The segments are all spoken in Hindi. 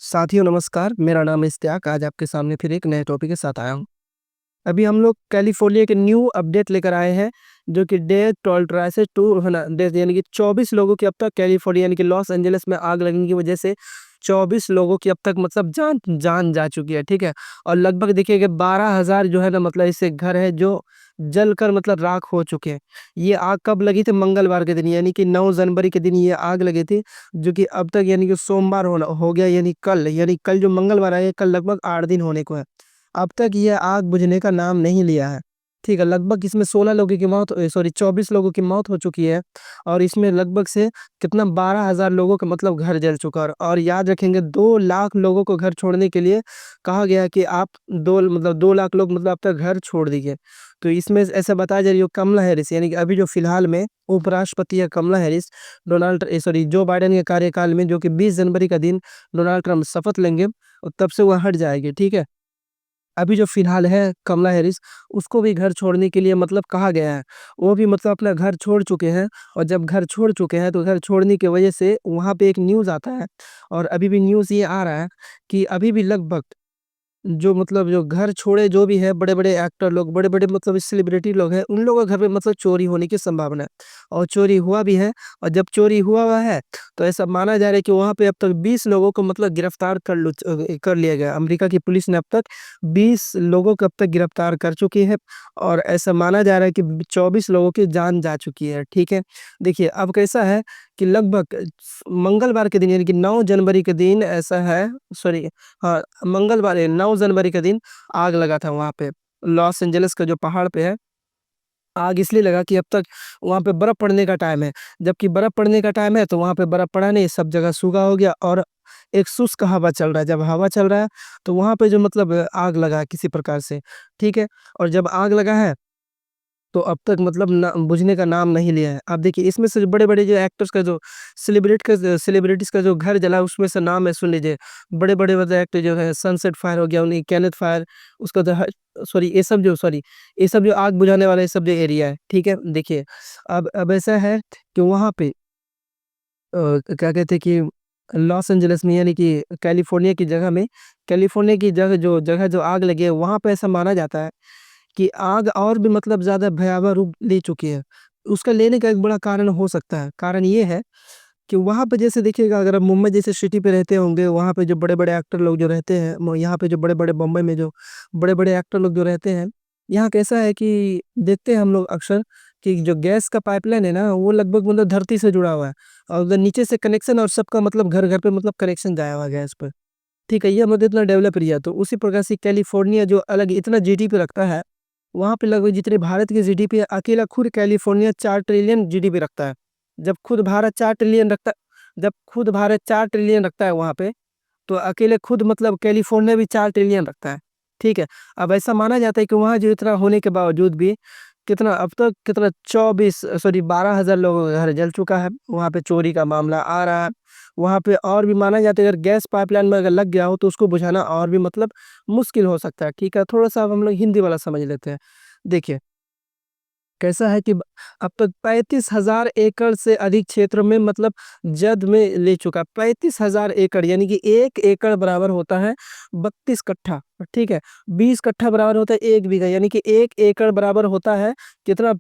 साथियों नमस्कार, मेरा नाम है इश्तियाक। आज आपके सामने फिर एक नए टॉपिक के साथ आया हूँ। अभी हम लोग कैलिफ़ोर्निया के न्यू अपडेट लेकर आए हैं, जो कि डेथ टोल रहा है 2 है ना, डेथ यानी कि 24 लोगों की अब तक कैलिफ़ोर्निया यानी कि लॉस एंजेलिस में आग लगने की वजह से 24 लोगों की अब तक मतलब जान जान जा चुकी है, ठीक है? और लगभग देखिए कि 12,000 जो है ना मतलब ऐसे घर हैं जो जलकर मतलब राख हो चुके हैं। ये आग कब लगी थी? मंगलवार के दिन यानी कि 9 जनवरी के दिन ये आग लगी थी, जो कि अब तक यानी कि सोमवार हो गया यानी कल जो मंगलवार आया, कल लगभग 8 दिन होने को है। अब तक ये आग बुझने का नाम नहीं लिया है। ठीक है, लगभग इसमें 16 लोगों की मौत 24 लोगों की मौत हो चुकी है और इसमें लगभग से कितना 12,000 लोगों का मतलब घर जल चुका है और याद रखेंगे 2 लाख लोगों को घर छोड़ने के लिए कहा गया है कि आप 2 लाख लोग मतलब अब तक घर छोड़ दीजिए। तो इसमें ऐसा बताया जा रही है कमला हैरिस यानी कि अभी जो फिलहाल में उपराष्ट्रपति है कमला हैरिस, जो बाइडेन के कार्यकाल में जो कि 20 जनवरी का दिन डोनाल्ड ट्रम्प शपथ लेंगे और तब से वो हट जाएगी, ठीक है? अभी जो फ़िलहाल है कमला हैरिस, उसको भी घर छोड़ने के लिए मतलब कहा गया है। वो भी मतलब अपना घर छोड़ चुके हैं और जब घर छोड़ चुके हैं, तो घर छोड़ने की वजह से वहाँ पे एक न्यूज़ आता है और अभी भी न्यूज़ ये आ रहा है कि अभी भी लगभग जो मतलब जो घर छोड़े जो भी है बड़े-बड़े एक्टर लोग, बड़े-बड़े मतलब सेलिब्रिटी लोग हैं, उन लोगों के घर पे मतलब चोरी होने की संभावना है और चोरी हुआ भी है और जब चोरी हुआ हुआ है, तो ऐसा माना जा रहा है कि वहाँ पे अब तक 20 लोगों को मतलब गिरफ्तार कर लिया गया। अमेरिका की पुलिस ने अब तक 20 लोगों को अब तक गिरफ्तार कर चुकी है और ऐसा माना जा रहा है कि 24 लोगों की जान जा चुकी है, ठीक है? देखिए, अब कैसा है कि लगभग मंगलवार के दिन यानी कि 9 जनवरी के दिन ऐसा है सॉरी हाँ, मंगलवार 9 जनवरी के दिन आग लगा था वहाँ पे। लॉस एंजेलिस का जो पहाड़ पे है, आग इसलिए लगा कि अब तक वहाँ पे बर्फ़ पड़ने का टाइम है। जबकि बर्फ़ पड़ने का टाइम है तो वहाँ पे बर्फ़ पड़ा नहीं, सब जगह सूखा हो गया और एक शुष्क हवा चल रहा है। जब हवा चल रहा है तो वहाँ पे जो मतलब आग लगा है किसी प्रकार से, ठीक है? और जब आग लगा है तो अब तक मतलब ना बुझने का नाम नहीं लिया है। आप देखिए इसमें से जो बड़े-बड़े जो एक्टर्स का जो सेलिब्रिटीज़ का जो घर जला है उसमें से नाम है सुन लीजिए। बड़े-बड़े मतलब एक्टर जो है सनसेट फायर हो गया, उन्हीं केनेथ फायर उसका जो है ये सब जो आग बुझाने वाला ये सब जो एरिया है, ठीक है? देखिए अब ऐसा है कि वहाँ पे क्या कहते हैं कि लॉस एंजेलिस में यानी कि कैलिफ़ोर्निया की जगह जो आग लगी है वहाँ पे ऐसा माना जाता है कि आग और भी मतलब ज़्यादा भयावह रूप ले चुकी है। उसका लेने का एक बड़ा कारण हो सकता है। कारण ये है कि वहाँ पे जैसे देखिएगा अगर आप मुंबई जैसे सिटी पे रहते होंगे, वहाँ पे जो बड़े-बड़े एक्टर लोग जो रहते हैं, म यहाँ पे जो बड़े-बड़े बम्बई में जो बड़े-बड़े एक्टर लोग जो रहते हैं, यहाँ कैसा है कि देखते हैं हम लोग अक्सर कि जो गैस का पाइपलाइन है ना, वो लगभग मतलब धरती से जुड़ा हुआ है और उधर नीचे से कनेक्शन और सबका मतलब घर-घर पे मतलब कनेक्शन जाया हुआ है गैस पे। ठीक है, ये मतलब इतना डेवलप एरिया है, तो उसी प्रकार से कैलिफ़ोर्निया जो अलग इतना जीडीपी रखता है, वहाँ पे लगभग जितने भारत की जीडीपी है, अकेला खुद कैलिफ़ोर्निया 4 ट्रिलियन जीडीपी रखता है। जब खुद भारत 4 ट्रिलियन रखता जब खुद भारत 4 ट्रिलियन रखता है वहाँ पे, तो अकेले खुद मतलब कैलिफ़ोर्निया भी 4 ट्रिलियन रखता है, ठीक है? अब ऐसा माना जाता है कि वहाँ जो इतना होने के बावजूद भी कितना अब तक कितना 12,000 लोगों का घर जल चुका है, वहाँ पे चोरी का मामला आ रहा है। वहाँ पे और भी माना जाता है अगर गैस पाइपलाइन में अगर लग गया हो तो उसको बुझाना और भी मतलब मुश्किल हो सकता है, ठीक है? थोड़ा-सा अब हम लोग हिंदी वाला समझ लेते हैं। देखिए कैसा है कि अब तक 35,000 एकड़ से अधिक क्षेत्र में मतलब जद में ले चुका है। 35,000 एकड़ यानी कि 1 एकड़ बराबर होता है 32 कट्ठा, ठीक है? 20 कट्ठा बराबर होता है 1 बीघा यानी कि 1 एकड़ बराबर होता है कितना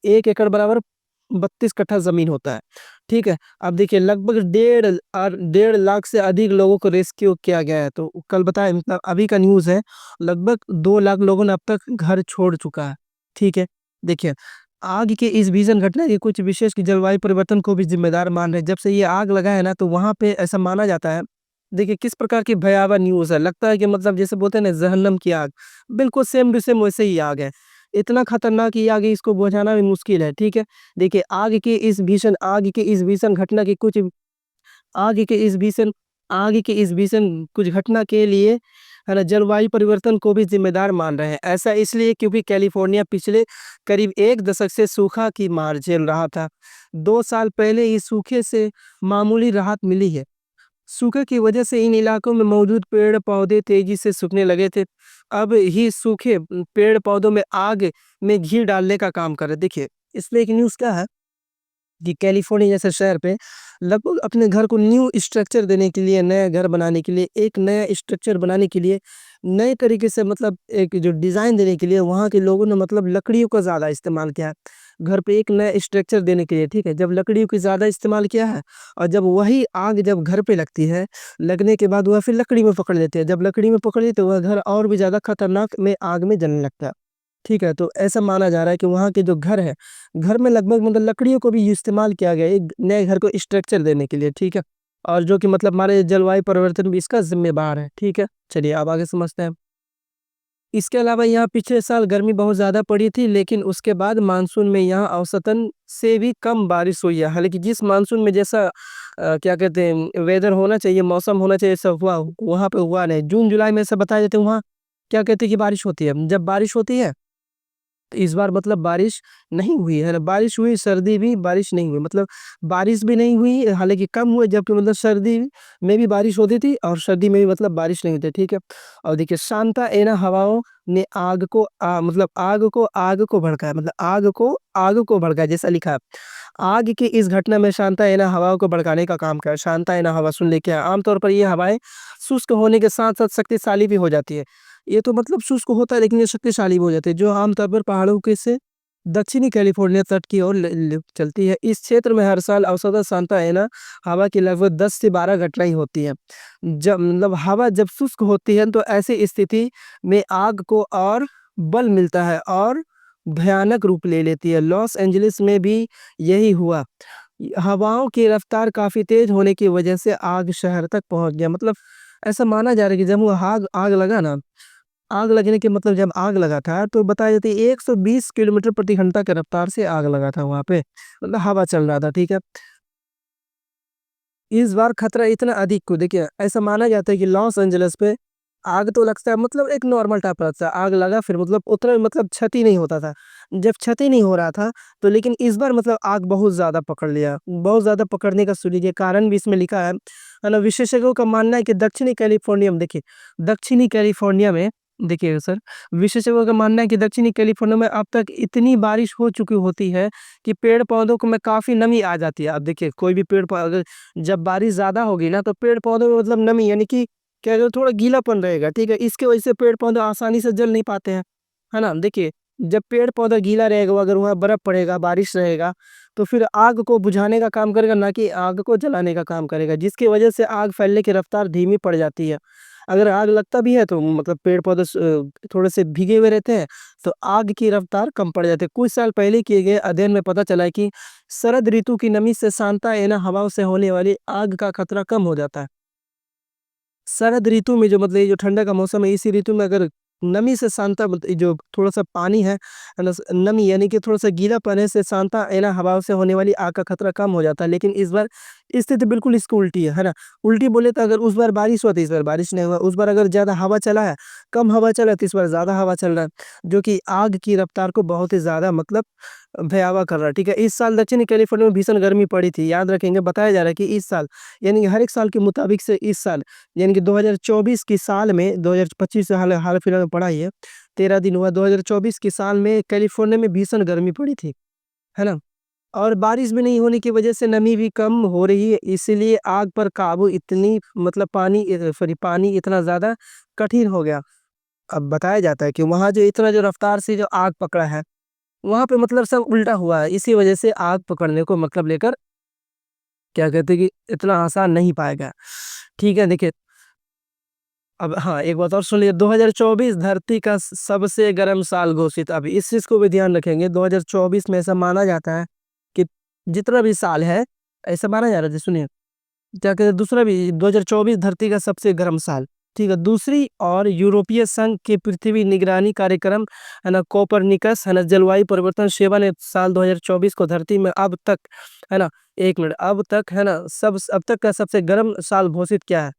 1 एकड़ बराबर 32 कट्ठा ज़मीन होता है, ठीक है? अब देखिए लगभग 1.5 लाख से अधिक लोगों को रेस्क्यू किया गया है। तो कल बताया मतलब अभी का न्यूज़ है लगभग 2 लाख लोगों ने अब तक घर छोड़ चुका है, ठीक है? देखिए, आग के इस भीषण घटना के कुछ विशेष की जलवायु परिवर्तन को भी ज़िम्मेदार मान रहे हैं। जब से ये आग लगा है ना, तो वहाँ पे ऐसा माना जाता है देखिए किस प्रकार की भयावह न्यूज़ है। लगता है कि मतलब जैसे बोलते हैं ना जहन्नम की आग, बिल्कुल सेम टू सेम वैसे ही आग है। इतना खतरनाक ये आग है इसको बुझाना भी मुश्किल है, ठीक है? देखिए आग के इस भीषण घटना की कुछ आग के इस भीषण आग के इस भीषण कुछ घटना के लिए है ना जलवायु परिवर्तन को भी जिम्मेदार मान रहे हैं। ऐसा इसलिए क्योंकि कैलिफोर्निया पिछले करीब 1 दशक से सूखा की मार झेल रहा था। 2 साल पहले इस सूखे से मामूली राहत मिली है। सूखे की वजह से इन इलाकों में मौजूद पेड़-पौधे तेजी से सूखने लगे थे। अब ही सूखे पेड़-पौधों में आग में घी डालने का काम कर रहे। देखिए, इसमें एक न्यूज़ क्या है कि कैलिफोर्निया जैसे शहर पे लगभग अपने घर को न्यू स्ट्रक्चर देने के लिए, नया घर बनाने के लिए, एक नया स्ट्रक्चर बनाने के लिए, नए तरीके से मतलब एक जो डिज़ाइन देने के लिए वहाँ के लोगों ने मतलब लकड़ियों का ज़्यादा इस्तेमाल किया है। घर पे एक नया स्ट्रक्चर देने के लिए, ठीक है? जब लकड़ियों की ज़्यादा इस्तेमाल किया है और जब वही आग जब घर पे लगती है, लगने के बाद वह फिर लकड़ी में पकड़ लेते हैं। जब लकड़ी में पकड़ लेते हैं, वह घर और भी ज़्यादा खतरनाक में आग में जलने लगता है। ठीक है? तो ऐसा माना जा रहा है कि वहाँ के जो घर है, घर में लगभग मतलब लकड़ियों को भी इस्तेमाल किया गया है एक नए घर को स्ट्रक्चर देने के लिए, ठीक है? और जो कि मतलब हमारे जलवायु परिवर्तन भी इसका ज़िम्मेदार है, ठीक है? चलिए अब आगे समझते हैं। इसके अलावा यहाँ पिछले साल गर्मी बहुत ज़्यादा पड़ी थी, लेकिन उसके बाद मानसून में यहाँ औसतन से भी कम बारिश हुई है। हालाँकि जिस मानसून में जैसा क्या कहते हैं वेदर होना चाहिए, मौसम होना चाहिए, सब हुआ, वहाँ पे हुआ नहीं। जून-जुलाई में ऐसा बताया जाता है वहाँ क्या कहते हैं कि बारिश होती है। जब बारिश होती है तो इस बार मतलब बारिश नहीं हुई है ना, बारिश हुई, सर्दी भी, बारिश नहीं हुई, मतलब बारिश भी नहीं हुई, हालाँकि कम हुई, जबकि मतलब सर्दी में भी बारिश होती थी और सर्दी में भी मतलब बारिश नहीं होती, ठीक है? और देखिए शांता एना हवाओं ने आग को भड़काया, मतलब आग को भड़काया, जैसा लिखा है। आग की इस घटना में शांता एना हवाओं को भड़काने का काम किया। शांता एना हवा सुन ले क्या है, आमतौर पर ये हवाएँ शुष्क होने के साथ-साथ शक्तिशाली भी हो जाती है। ये तो मतलब शुष्क होता है, लेकिन ये शक्तिशाली भी हो जाती है, जो आमतौर पर पहाड़ों के से दक्षिणी कैलिफोर्निया तट की ओर चलती है। इस क्षेत्र में हर साल औसतन सांता एना हवा की लगभग 10 से 12 घटनाएं होती हैं। जब मतलब हवा जब शुष्क होती है तो ऐसी स्थिति में आग को और बल मिलता है और भयानक रूप ले लेती है। लॉस एंजलिस में भी यही हुआ। हवाओं की रफ्तार काफी तेज होने की वजह से आग शहर तक पहुंच गया। मतलब ऐसा माना जा रहा है कि जब वो आग आग लगा ना, आग लगने के मतलब जब आग लगा था तो बताया जाता है 120 किलोमीटर प्रति घंटा की रफ्तार से आग लगा था वहाँ पे। मतलब हवा चल रहा था, ठीक है? इस बार खतरा इतना अधिक को देखिए, ऐसा माना जाता है कि लॉस एंजेलिस पे आग तो लगता है, मतलब एक नॉर्मल टाइप रहता है। आग लगा फिर मतलब उतना मतलब क्षति नहीं होता था। जब क्षति नहीं हो रहा था तो लेकिन इस बार मतलब आग बहुत ज़्यादा पकड़ लिया। बहुत ज़्यादा पकड़ने का सुनिए कारण भी इसमें लिखा है ना? विशेषज्ञों का मानना है कि दक्षिणी कैलिफ़ोर्निया में देखिए सर, विशेषज्ञों का मानना है कि दक्षिणी कैलिफ़ोर्निया में अब तक इतनी बारिश हो चुकी होती है कि पेड़-पौधों को में काफ़ी नमी आ जाती है। अब देखिए कोई भी पेड़ प अगर जब बारिश ज़्यादा होगी ना तो पेड़-पौधों में मतलब नमी यानी कि क्या कहते हैं थोड़ा गीलापन रहेगा, ठीक है? इसकी वजह से पेड़-पौधे आसानी से जल नहीं पाते हैं, है ना? देखिए, जब पेड़-पौधा गीला रहेगा, अगर वहाँ बर्फ़ पड़ेगा, बारिश रहेगा, तो फिर आग को बुझाने का काम करेगा, ना कि आग को जलाने का काम करेगा, जिसकी वजह से आग फैलने की रफ़्तार धीमी पड़ जाती है। अगर आग लगता भी है तो मतलब पेड़-पौधे थोड़े से भीगे हुए रहते हैं, तो आग की रफ़्तार कम पड़ जाती है। कुछ साल पहले किए गए अध्ययन में पता चला है कि शरद ऋतु की नमी से सांता एना हवाओं से होने वाली आग का खतरा कम हो जाता है। शरद ऋतु में जो मतलब ये जो ठंडा का मौसम है, इसी ऋतु में अगर नमी से सांता ये जो थोड़ा-सा पानी है ना? नमी यानी कि थोड़ा-सा गीलापन है, से सांता एना हवाओं से होने वाली आग का खतरा कम हो जाता है। लेकिन इस बार स्थिति बिल्कुल इसकी उल्टी है ना? उल्टी बोले तो अगर उस बार बारिश हुआ तो इस बार बारिश नहीं हुआ। उस बार अगर ज़्यादा हवा चला है, कम हवा चला है तो इस बार ज़्यादा हवा चल रहा है, जो कि आग की रफ़्तार को बहुत ही ज़्यादा मतलब भयावह कर रहा है, ठीक है? इस साल दक्षिणी कैलिफ़ोर्निया में भीषण गर्मी पड़ी थी। याद रखेंगे, बताया जा रहा है कि इस साल यानी कि हर एक साल के मुताबिक से इस साल यानी कि 2024 की साल में 2025 से हाल हाल फिलहाल में पड़ा ही है, 13 दिन हुआ। 2024 की साल में कैलिफ़ोर्निया में भीषण गर्मी पड़ी थी, है ना? और बारिश भी नहीं होने की वजह से नमी भी कम हो रही है, इसीलिए आग पर काबू इतनी मतलब पानी इतना ज़्यादा कठिन हो गया। अब बताया जाता है कि वहाँ जो इतना जो रफ़्तार से जो आग पकड़ा है, वहाँ पे मतलब सब उल्टा हुआ है। इसी वजह से आग पकड़ने को मतलब लेकर क्या कहते हैं कि इतना आसान नहीं पाएगा। ठीक है, देखिए अब हाँ, एक बात और सुन लीजिए, 2024 धरती का सबसे गर्म साल घोषित। अब इस चीज़ को भी ध्यान रखेंगे, 2024 में ऐसा माना जाता है कि जितना भी साल है, ऐसा माना जा रहा है, सुनिए, क्या कहते हैं दूसरा भी 2024 धरती का सबसे गर्म साल, ठीक है। दूसरी और यूरोपीय संघ के पृथ्वी निगरानी कार्यक्रम है ना, कोपरनिकस है ना, जलवायु परिवर्तन सेवा ने साल 2024 को धरती में अब तक है ना, 1 मिनट, अब तक है ना, अब तक का सबसे गर्म साल घोषित किया है।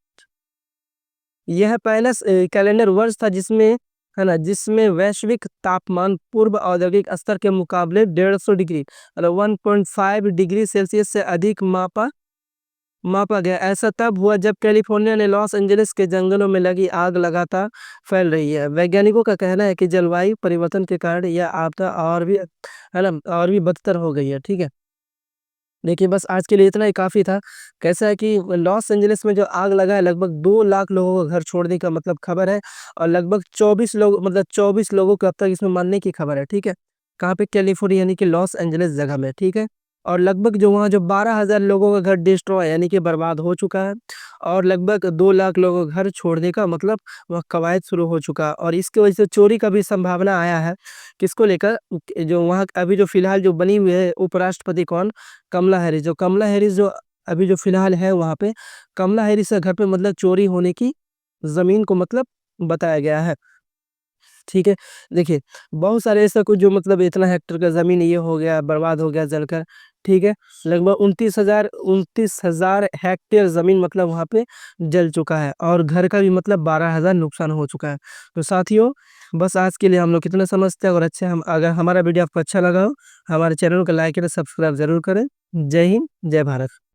यह पहला कैलेंडर वर्ष था जिसमें है ना, जिसमें वैश्विक तापमान पूर्व औद्योगिक स्तर के मुकाबले 150 डिग्री मतलब 1.5 डिग्री सेल्सियस से अधिक मापा मापा गया। ऐसा तब हुआ जब कैलिफोर्निया ने लॉस एंजलिस के जंगलों में लगी आग लगातार फैल रही है। वैज्ञानिकों का कहना है कि जलवायु परिवर्तन के कारण यह आपदा और भी है ना, और भी बदतर हो गई है, ठीक है। देखिए बस आज के लिए इतना ही काफ़ी था। कैसा है कि लॉस एंजेलिस में जो आग लगा है, लगभग 2 लाख लोगों का घर छोड़ने का मतलब खबर है और लगभग 24 लोग, मतलब 24 लोगों को अब तक इसमें मरने की खबर है, ठीक है? कहाँ पे? कैलिफ़ोर्निया यानी कि लॉस एंजेलिस जगह में, ठीक है? और लगभग जो वहाँ जो 12,000 लोगों का घर डिस्ट्रॉय यानी कि बर्बाद हो चुका है और लगभग 2 लाख लोगों का घर छोड़ने का मतलब वह कवायद शुरू हो चुका है और इसकी वजह से चोरी का भी संभावना आया है। किसको लेकर? जो वहाँ अभी जो फ़िलहाल जो बनी हुई है उपराष्ट्रपति कौन? कमला हैरिस। जो कमला हैरिस जो अभी जो फ़िलहाल है वहाँ पे, कमला हैरिस के घर पे मतलब चोरी होने की ज़मीन को मतलब बताया गया है। ठीक है? देखिए, बहुत सारे ऐसा कुछ जो मतलब इतना हेक्टेयर का ज़मीन ये हो गया, बर्बाद हो गया जलकर, ठीक है? लगभग 29,000 हेक्टेयर ज़मीन मतलब वहाँ पे जल चुका है और घर का भी मतलब 12,000 नुकसान हो चुका है। तो साथियों, बस आज के लिए हम लोग इतना समझते हैं और अच्छा हम अगर हमारा वीडियो आपको अच्छा लगा हो, हमारे चैनल को लाइक करें, सब्सक्राइब ज़रूर करें। जय हिंद, जय भारत।